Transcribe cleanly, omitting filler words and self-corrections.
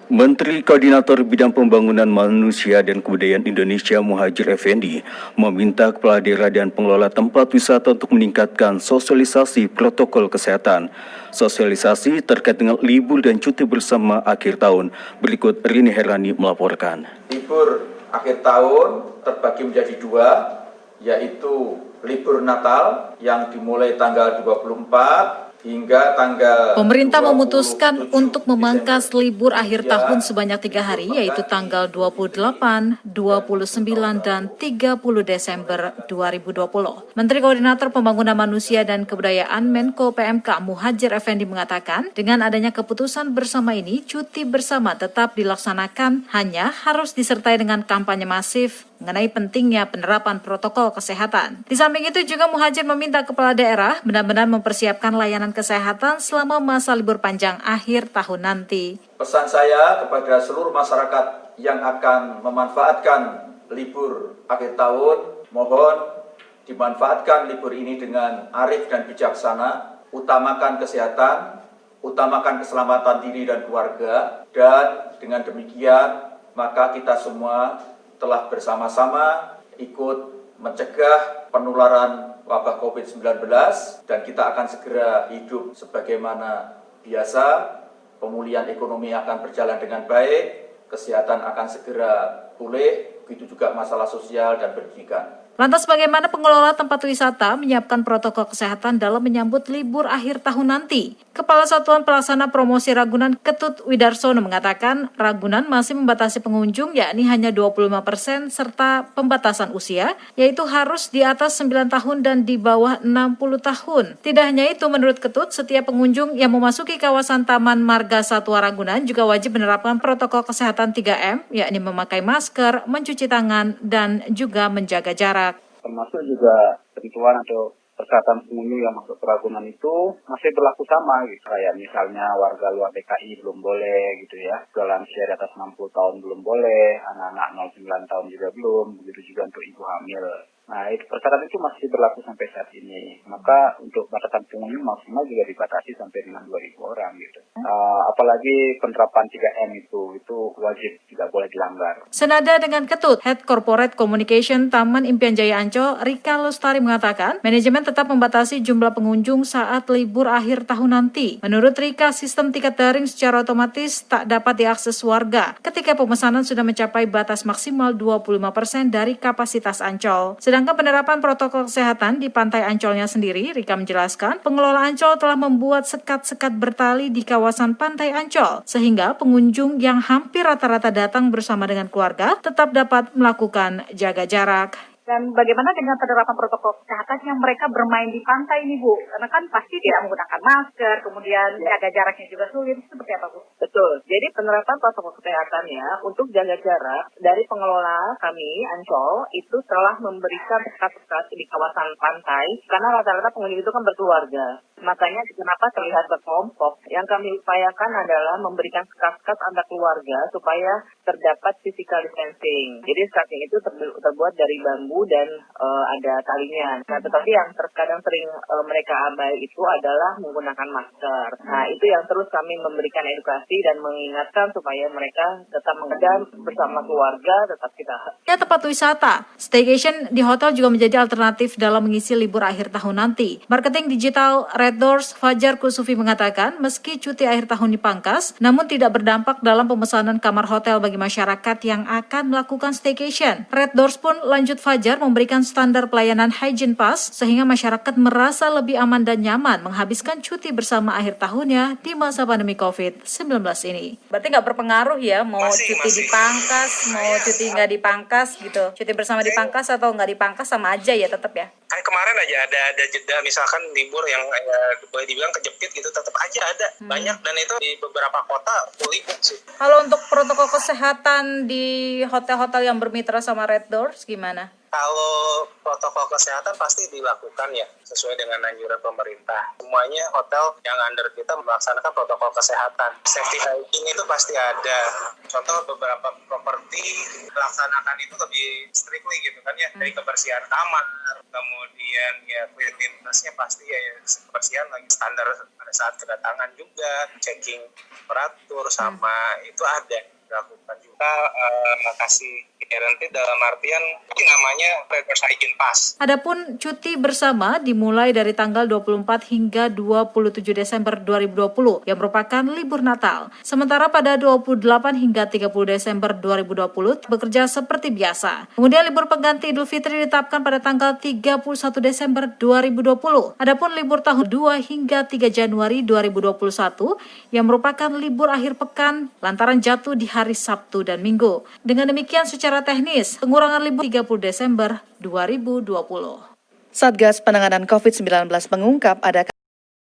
Menteri Koordinator Bidang Pembangunan Manusia dan Kebudayaan Indonesia Muhadjir Effendi meminta kepala daerah dan pengelola tempat wisata untuk meningkatkan sosialisasi protokol kesehatan. Sosialisasi terkait dengan libur dan cuti bersama akhir tahun. Berikut Rini Herani melaporkan. Libur akhir tahun terbagi menjadi dua, yaitu libur Natal yang dimulai tanggal 24 hingga tanggal Pemerintah memutuskan untuk memangkas libur akhir tahun sebanyak 3 hari, yaitu tanggal 28, 29, dan 30 Desember 2020. Menteri Koordinator Pembangunan Manusia dan Kebudayaan Menko PMK Muhadjir Effendi mengatakan, dengan adanya keputusan bersama ini, cuti bersama tetap dilaksanakan, hanya harus disertai dengan kampanye masif mengenai pentingnya penerapan protokol kesehatan. Di samping itu juga Muhadjir meminta kepala daerah benar-benar mempersiapkan layanan kesehatan selama masa libur panjang akhir tahun nanti. Pesan saya kepada seluruh masyarakat yang akan memanfaatkan libur akhir tahun, mohon dimanfaatkan libur ini dengan arif dan bijaksana, utamakan kesehatan, utamakan keselamatan diri dan keluarga, dan dengan demikian maka kita semua telah bersama-sama ikut mencegah penularan wabah COVID-19 dan kita akan segera hidup sebagaimana biasa, pemulihan ekonomi akan berjalan dengan baik, kesehatan akan segera pulih, begitu juga masalah sosial dan pendidikan. Lantas bagaimana pengelola tempat wisata menyiapkan protokol kesehatan dalam menyambut libur akhir tahun nanti? Kepala Satuan Pelaksana Promosi Ragunan Ketut Widarsono mengatakan Ragunan masih membatasi pengunjung yakni hanya 25% serta pembatasan usia yaitu harus di atas 9 tahun dan di bawah 60 tahun. Tidak hanya itu, menurut Ketut, setiap pengunjung yang memasuki kawasan Taman Marga Satwa Ragunan juga wajib menerapkan protokol kesehatan 3M yakni memakai masker, mencuci tangan, dan juga menjaga jarak. Termasuk juga ketentuan atau persyaratan pengunjung yang masuk ke Ragunan itu masih berlaku sama gitu. Kayak misalnya warga luar DKI belum boleh gitu ya, lansia di atas 60 tahun belum boleh, anak-anak 09 tahun juga belum, begitu juga untuk ibu hamil. Nah, itu persyaratan itu masih berlaku sampai saat ini. Maka untuk batasan pengunjung maksimal juga dibatasi sampai dengan 2.000 orang gitu. Apalagi penerapan 3M itu wajib, tidak boleh dilanggar. Senada dengan Ketut, Head Corporate Communication Taman Impian Jaya Ancol, Rika Lestari mengatakan, manajemen tetap membatasi jumlah pengunjung saat libur akhir tahun nanti. Menurut Rika, sistem tiket daring secara otomatis tak dapat diakses warga ketika pemesanan sudah mencapai batas maksimal 25% dari kapasitas Ancol. Sedangkan penerapan protokol kesehatan di pantai Ancolnya sendiri, Rika menjelaskan, pengelola Ancol telah membuat sekat-sekat bertali di kawasan pantai Ancol, sehingga pengunjung yang hampir rata-rata datang bersama dengan keluarga tetap dapat melakukan jaga jarak. Dan bagaimana dengan penerapan protokol kesehatan yang mereka bermain di pantai ini, Bu? Karena kan pasti tidak menggunakan masker, kemudian jaga jaraknya juga sulit. Seperti apa, Bu? Betul. Jadi penerapan protokol kesehatannya untuk jaga jarak dari pengelola kami, Ancol, itu telah memberikan sekat-sekat di kawasan pantai, karena rata-rata pengunjung itu kan berkeluarga. Makanya kenapa terlihat berkelompok. Yang kami upayakan adalah memberikan sekat-sekat antar keluarga supaya terdapat physical distancing. Jadi sekatnya itu terbuat dari bambu dan ada talinya. Nah, tetapi yang terkadang sering mereka abai itu adalah menggunakan masker. Nah, itu yang terus kami memberikan edukasi dan mengingatkan supaya mereka tetap mengejar bersama keluarga, tetap kita. Ya, tempat wisata, staycation di hotel juga menjadi alternatif dalam mengisi libur akhir tahun nanti. Marketing digital Red Doors Fajar Kusufi mengatakan, meski cuti akhir tahun dipangkas, namun tidak berdampak dalam pemesanan kamar hotel bagi masyarakat yang akan melakukan staycation. Red Doors pun lanjut Fajar memberikan standar pelayanan hygiene pass sehingga masyarakat merasa lebih aman dan nyaman menghabiskan cuti bersama akhir tahunnya di masa pandemi COVID-19 ini. Berarti nggak berpengaruh ya mau cuti dipangkas, mau cuti nggak dipangkas gitu. Cuti bersama dipangkas atau nggak dipangkas sama aja ya tetap ya. Kan kemarin aja ada jeda misalkan libur yang boleh dibilang kejepit gitu, tetap aja ada banyak, dan itu di beberapa kota fully book sih. Kalau untuk protokol kesehatan di hotel-hotel yang bermitra sama Red Doors gimana? Kalau protokol kesehatan pasti dilakukan ya, sesuai dengan anjuran pemerintah. Semuanya hotel yang under kita melaksanakan protokol kesehatan. Safety hygiene itu pasti ada. Contoh beberapa properti melaksanakan itu lebih strictly gitu kan ya. Dari kebersihan kamar, kemudian ya cleanliness-nya pasti ya kebersihan lagi standar pada saat kedatangan juga, checking temperatur sama itu ada dilakukan juga, kasih guarantee dalam artian namanya reverse hygiene pass. Adapun cuti bersama dimulai dari tanggal 24 hingga 27 Desember 2020 yang merupakan libur Natal. Sementara pada 28 hingga 30 Desember 2020 bekerja seperti biasa. Kemudian libur pengganti Idul Fitri ditetapkan pada tanggal 31 Desember 2020. Adapun libur tahun 2 hingga 3 Januari 2021 yang merupakan libur akhir pekan lantaran jatuh di hari Sabtu dan Minggu. Dengan demikian secara teknis, pengurangan libur 30 Desember 2020. Satgas Penanganan COVID-19 mengungkap ada